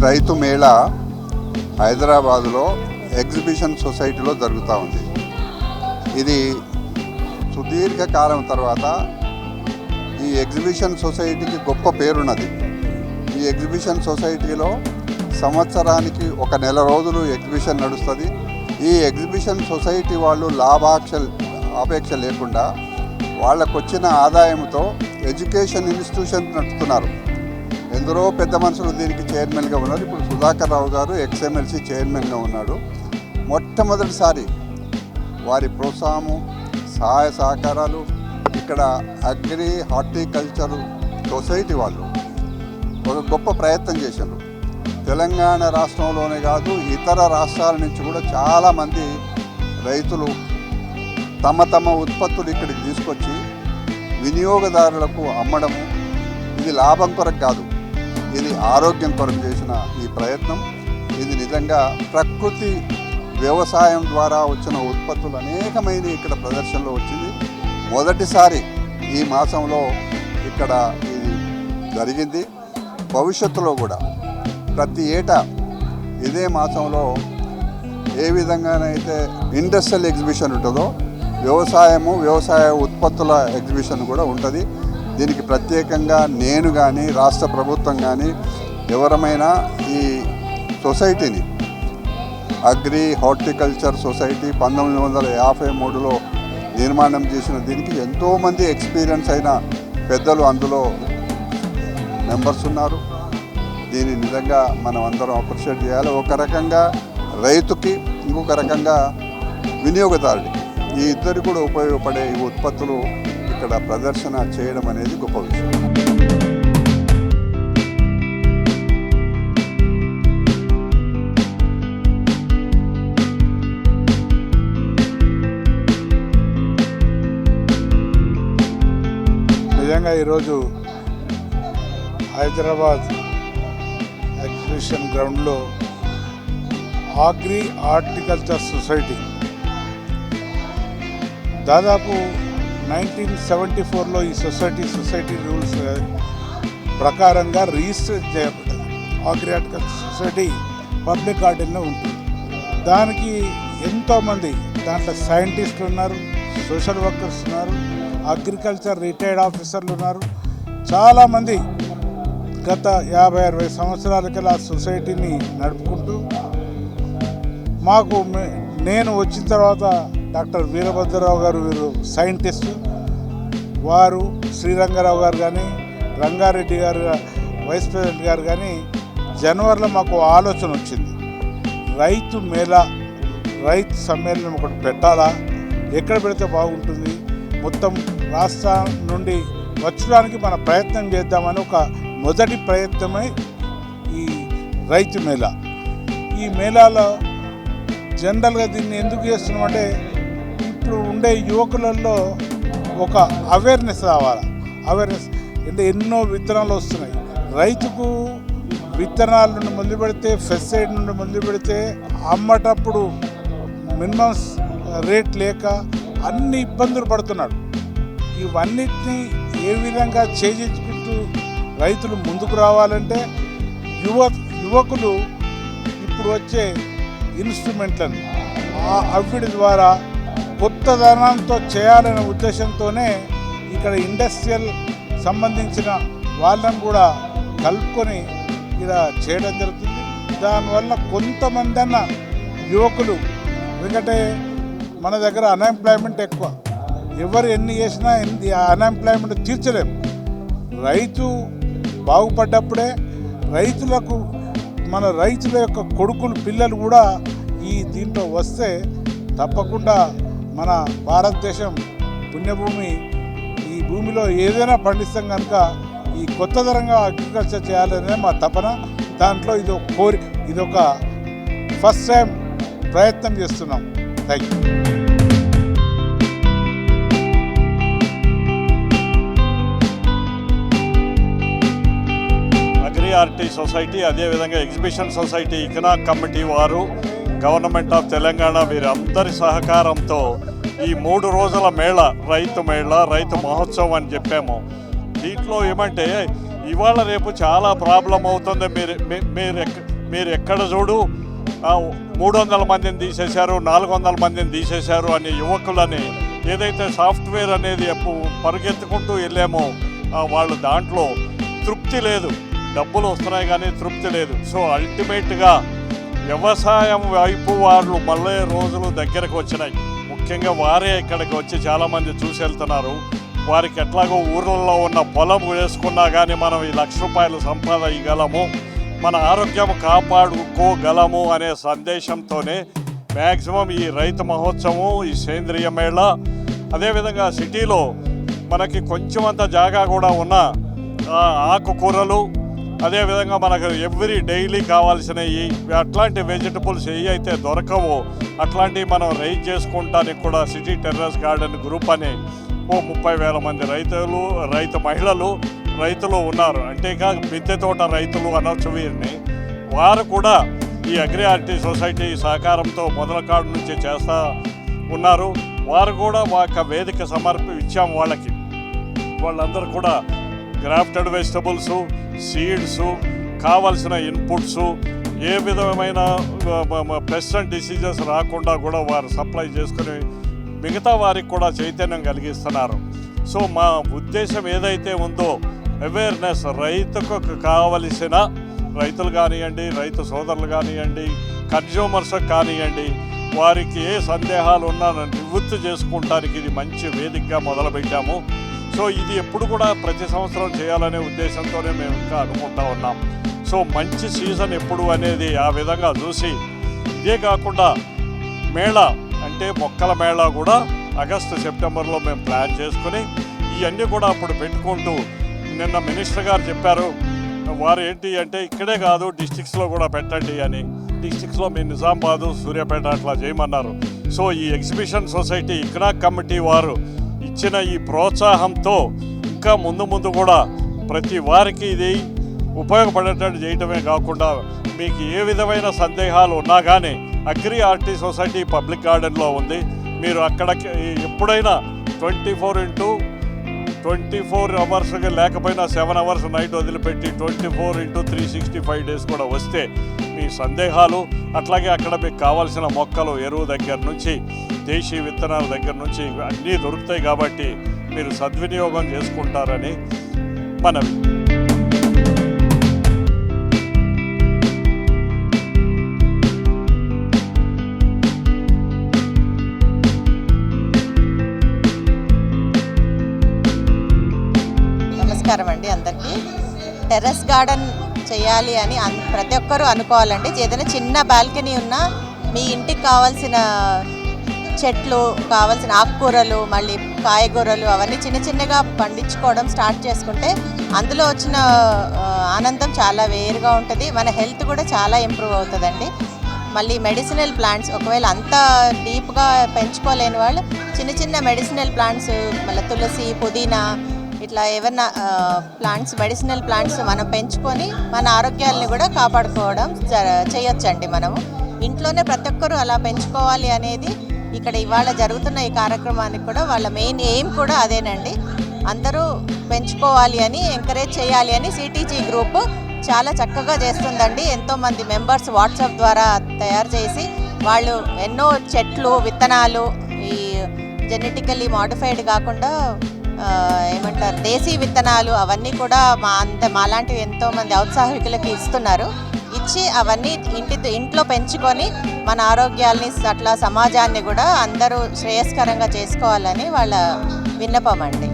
రైతు మేళా హైదరాబాదులో ఎగ్జిబిషన్ సొసైటీలో జరుగుతూ ఉంది. ఇది సుదీర్ఘకాలం తర్వాత ఈ ఎగ్జిబిషన్ సొసైటీకి గొప్ప పేరున్నది. ఈ ఎగ్జిబిషన్ సొసైటీలో సంవత్సరానికి ఒక నెల రోజులు ఎగ్జిబిషన్ నడుస్తుంది. ఈ ఎగ్జిబిషన్ సొసైటీ వాళ్ళు ఆపేక్ష లేకుండా వాళ్ళకు వచ్చిన ఆదాయంతో ఎడ్యుకేషన్ ఇన్స్టిట్యూషన్ నడుపుతున్నారు. ఎందరో పెద్ద మనుషులు దీనికి చైర్మన్గా ఉన్నారు. ఇప్పుడు సుధాకర్ రావు గారు ఎక్స్ఎమ్ఎల్సీ చైర్మన్గా ఉన్నాడు. మొట్టమొదటిసారి వారి ప్రోత్సాహము, సహాయ సహకారాలు ఇక్కడ అగ్రి హార్టికల్చర్ సొసైటీ వాళ్ళు ఒక గొప్ప ప్రయత్నం చేశారు. తెలంగాణ రాష్ట్రంలోనే కాదు, ఇతర రాష్ట్రాల నుంచి కూడా చాలామంది రైతులు తమ ఉత్పత్తులు ఇక్కడికి తీసుకొచ్చి వినియోగదారులకు అమ్మడము. ఇది లాభం కొరకు కాదు, ఇది ఆరోగ్యం కొరకు చేసిన ఈ ప్రయత్నం. ఇది నిజంగా ప్రకృతి వ్యవసాయం ద్వారా వచ్చిన ఉత్పత్తులు అనేకమైన ఇక్కడ ప్రదర్శనలో వచ్చింది. మొదటిసారి ఈ మాసంలో ఇక్కడ ఇది జరిగింది. భవిష్యత్తులో కూడా ప్రతి ఏటా ఇదే మాసంలో ఏ విధంగానైతే ఇండస్ట్రియల్ ఎగ్జిబిషన్ ఉంటుందో వ్యవసాయ ఉత్పత్తుల ఎగ్జిబిషన్ కూడా ఉంటుంది. దీనికి ప్రత్యేకంగా నేను కానీ రాష్ట్ర ప్రభుత్వం కానీ ఎవరమైనా ఈ సొసైటీని అగ్రి హార్టికల్చర్ సొసైటీ 1953లో నిర్మాణం చేసిన దీనికి ఎంతోమంది ఎక్స్పీరియన్స్ అయిన పెద్దలు అందులో మెంబర్స్ ఉన్నారు. దీన్ని నిజంగా మనం అందరం అప్రిషియేట్ చేయాలి. ఒక రకంగా రైతుకి, ఇంకొక రకంగా వినియోగదారుడికి, ఈ ఇద్దరు కూడా ఉపయోగపడే ఈ ఉత్పత్తులు ఇక్కడ ప్రదర్శన చేయడం అనేది గొప్ప విషయం. నిజంగా ఈరోజు హైదరాబాద్ ఎగ్జిబిషన్ గ్రౌండ్లో అగ్రి హార్టికల్చర్ సొసైటీ దాదాపు 1974లో ఈ సొసైటీ రూల్స్ ప్రకారంగా రిజిస్టర్ చేయబడ్డది. అగ్రి హార్టికల్చర్ సొసైటీ పబ్లిక్ గార్డెన్లో ఉంటుంది. దానికి ఎంతోమంది దాంట్లో సైంటిస్టులు ఉన్నారు, సోషల్ వర్కర్స్ ఉన్నారు, అగ్రికల్చర్ రిటైర్డ్ ఆఫీసర్లు ఉన్నారు. చాలామంది గత 50-60 సంవత్సరాలకి ఆ సొసైటీని నడుపుకుంటూ నేను వచ్చిన తర్వాత డాక్టర్ వీరభద్రరావు గారు వీరు సైంటిస్టు, వారు శ్రీరంగారావు గారు కానీ రంగారెడ్డి గారు వైస్ ప్రెసిడెంట్ గారు కానీ జనవరిలో మాకు ఆలోచన వచ్చింది. రైతు మేళా, రైతు సమ్మేళనం ఒకటి పెట్టాలా, ఎక్కడ పెడితే బాగుంటుంది, మొత్తం రాష్ట్రం నుండి వచ్చడానికి మన ప్రయత్నం చేద్దామని ఒక మొదటి ప్రయత్నమై ఈ రైతు మేళా. ఈ మేళాలో జనరల్గా దీన్ని ఎందుకు చేస్తున్నామంటే ఇప్పుడు ఉండే యువకులలో ఒక అవేర్నెస్ రావాలి. అవేర్నెస్ అంటే ఎన్నో విత్తనాలు వస్తున్నాయి. రైతుకు విత్తనాల నుండి మొదలు పెడితే, పెస్టిసైడ్ నుండి మొదలు పెడితే అమ్మటప్పుడు మినిమం రేట్ లేక అన్ని ఇబ్బందులు పడుతున్నాడు. ఇవన్నిటినీ ఏ విధంగా ఛేదించుకుంటూ రైతులు ముందుకు రావాలంటే యువకులు ఇప్పుడు వచ్చే ఇన్స్ట్రుమెంట్లను అవిడి ద్వారా కొత్తదనంతో చేయాలనే ఉద్దేశంతోనే ఇక్కడ ఇండస్ట్రియల్ సంబంధించిన వాళ్ళని కూడా కలుపుకొని ఇక్కడ చేయడం జరుగుతుంది. దానివల్ల కొంతమంది అన్న యువకులు, ఎందుకంటే మన దగ్గర అన్ఎంప్లాయ్మెంట్ ఎక్కువ, ఎవరు ఎన్ని చేసినా అన్ఎంప్లాయ్మెంట్ తీర్చలేము. రైతు బాగుపడ్డప్పుడే మన రైతుల యొక్క కొడుకులు, పిల్లలు కూడా ఈ దీంట్లో వస్తే తప్పకుండా మన భారతదేశం పుణ్యభూమి, ఈ భూమిలో ఏదైనా పండిస్తాం కనుక ఈ కొత్త తరంగా అగ్రికల్చర్ చేయాలనే మా తపన. దాంట్లో ఇదొక ఫస్ట్ టైం ప్రయత్నం చేస్తున్నాం. Thank you. అగ్రిఆర్టీ సొసైటీ, అదేవిధంగా ఎగ్జిబిషన్ సొసైటీ, ఇకనాక్ కమిటీ వారు, గవర్నమెంట్ ఆఫ్ తెలంగాణ వీరందరి సహకారంతో ఈ 3 రోజుల మేళా, రైతు మహోత్సవం అని చెప్పాము. దీంట్లో ఏమంటే ఇవాళ రేపు చాలా ప్రాబ్లం అవుతుంది. మీరు మీరు ఎక్కడ చూడు 300 మందిని తీసేశారు, 400 మందిని తీసేశారు అనే యువకులని ఏదైతే సాఫ్ట్వేర్ అనేది పరిగెత్తుకుంటూ వెళ్ళామో వాళ్ళు దాంట్లో తృప్తి లేదు, డబ్బులు వస్తున్నాయి కానీ తృప్తి లేదు. సో అల్టిమేట్గా వ్యవసాయం వైపు వాళ్ళు మళ్ళీ రోజులు దగ్గరకు వచ్చినాయి. ముఖ్యంగా వారే ఇక్కడికి వచ్చి చాలామంది చూసి వెళ్తున్నారు. వారికి ఎట్లాగో ఊర్లలో ఉన్న పొలం వేసుకున్నా కానీ మనం ఈ ₹1,00,000 సంపాదించగలము, మన ఆరోగ్యం కాపాడుకోగలము అనే సందేశంతోనే మ్యాక్సిమం ఈ రైతు మహోత్సవం, ఈ సేంద్రియ మేళ, అదేవిధంగా సిటీలో మనకి కొంచెం అంత జాగా కూడా ఉన్న ఆకుకూరలు, అదేవిధంగా మనకు డైలీ కావాల్సినవి అట్లాంటి వెజిటబుల్స్ ఏ అయితే దొరకవో అట్లాంటివి మనం రైజ్ చేసుకుంటానికి కూడా సిటీ టెర్రస్ గార్డెన్ గ్రూప్ అని 30,000 మంది రైతు మహిళలు రైతులు ఉన్నారు. అంటే ఇక మిద్దె తోట రైతులు అనొచ్చు వీరిని. వారు కూడా ఈ అగ్రియారిటీ సొసైటీ సహకారంతో మొదల కాడు నుంచి చేస్తూ ఉన్నారు. వారు కూడా ఒక వేదిక ఇచ్చాము వాళ్ళకి. వాళ్ళందరూ కూడా గ్రాఫ్టెడ్ వెజిటబుల్స్, సీడ్స్, కావలసిన ఇన్పుట్స్, ఏ విధమైన పెస్ట్ అండ్ డిసీజెస్ రాకుండా కూడా వారు సప్లై చేసుకుని మిగతా వారికి కూడా చైతన్యం కలిగిస్తున్నారు. సో మా ఉద్దేశం ఏదైతే ఉందో అవేర్నెస్, రైతుకు కావలసిన రైతులు కానివ్వండి, రైతు సోదరులు కానివ్వండి, కన్జ్యూమర్స్ కానివ్వండి, వారికి ఏ సందేహాలు ఉన్నా నివృత్తి చేసుకుంటానికి ఇది మంచి వేదికగా మొదలుపెట్టాము. సో ఇది ఎప్పుడు కూడా ప్రతి సంవత్సరం చేయాలనే ఉద్దేశంతోనే మేము ఇంకా అనుకుంటా ఉన్నాం. సో మంచి సీజన్ ఎప్పుడు అనేది ఆ విధంగా చూసి, ఇదే కాకుండా మేళా అంటే మొక్కల మేళా కూడా ఆగస్టు సెప్టెంబర్లో మేము ప్లాన్ చేసుకుని ఇవన్నీ కూడా అప్పుడు పెట్టుకుంటూ, నిన్న మినిస్టర్ గారు చెప్పారు వారు ఏంటి అంటే ఇక్కడే కాదు డిస్ట్రిక్ట్స్లో కూడా పెట్టండి అని. డిస్ట్రిక్ట్స్లో మీ నిజామాబాదు, సూర్యాపేట అట్లా చేయమన్నారు. సో ఈ ఎగ్జిబిషన్ సొసైటీ ఇకనామిక్ కమిటీ వారు ఇచ్చిన ఈ ప్రోత్సాహంతో ఇంకా ముందు కూడా ప్రతి వారికి ఇది ఉపయోగపడేటట్టు చేయటమే కాకుండా మీకు ఏ విధమైన సందేహాలు ఉన్నా కానీ అగ్రియారిటీ సొసైటీ పబ్లిక్ గార్డెన్లో ఉంది. మీరు అక్కడికి ఎప్పుడైనా 24 అవర్స్ లేకపోయినా 7 అవర్స్ నైట్ వదిలిపెట్టి 24/365 డేస్ కూడా వస్తే మీ సందేహాలు, అట్లాగే అక్కడ మీకు కావాల్సిన మొక్కలు, ఎరువు దగ్గర నుంచి దేశీ విత్తనాల దగ్గర నుంచి అన్నీ దొరుకుతాయి. కాబట్టి మీరు సద్వినియోగం చేసుకుంటారని మనవి. నమస్కారం అండి అందరికీ. టెర్రస్ గార్డెన్ చేయాలి అని ప్రతి ఒక్కరూ అనుకోవాలండి. ఏదైనా చిన్న బాల్కనీ ఉన్నా మీ ఇంటికి కావాల్సిన చెట్లు, కావాల్సిన ఆకుకూరలు, మళ్ళీ కాయగూరలు అవన్నీ చిన్నగా పండించుకోవడం స్టార్ట్ చేసుకుంటే అందులో వచ్చిన ఆనందం చాలా వేరుగా ఉంటుంది. మన హెల్త్ కూడా చాలా ఇంప్రూవ్ అవుతుందండి. మళ్ళీ మెడిసినల్ ప్లాంట్స్ ఒకవేళ అంత డీప్గా పెంచుకోలేని వాళ్ళు చిన్న మెడిసినల్ ప్లాంట్స్, మళ్ళీ తులసి, పుదీనా ఇట్లా ఏమన్నా మెడిసినల్ ప్లాంట్స్ మనం పెంచుకొని మన ఆరోగ్యాలని కూడా కాపాడుకోవడం చేయొచ్చండి. మనము ఇంట్లోనే ప్రతి ఒక్కరూ అలా పెంచుకోవాలి అనేది ఇక్కడ ఇవాళ జరుగుతున్న ఈ కార్యక్రమానికి కూడా వాళ్ళ మెయిన్ ఎయిమ్ కూడా అదేనండి. అందరూ పెంచుకోవాలి అని, ఎంకరేజ్ చేయాలి అని సిటీజీ గ్రూప్ చాలా చక్కగా చేస్తుందండి. ఎంతోమంది మెంబర్స్ వాట్సాప్ ద్వారా తయారు చేసి వాళ్ళు ఎన్నో చెట్లు, విత్తనాలు, ఈ జెనెటికల్లీ మాడిఫైడ్ కాకుండా ఏమంటారు దేశీ విత్తనాలు అవన్నీ కూడా మాలాంటివి ఎంతోమంది ఔత్సాహికులకి ఇస్తున్నారు. ఇచ్చి అవన్నీ ఇంట్లో పెంచుకొని మన ఆరోగ్యాల్ని అట్లా సమాజాన్ని కూడా అందరూ శ్రేయస్కరంగా చేసుకోవాలని వాళ్ళ విన్నపం అండి.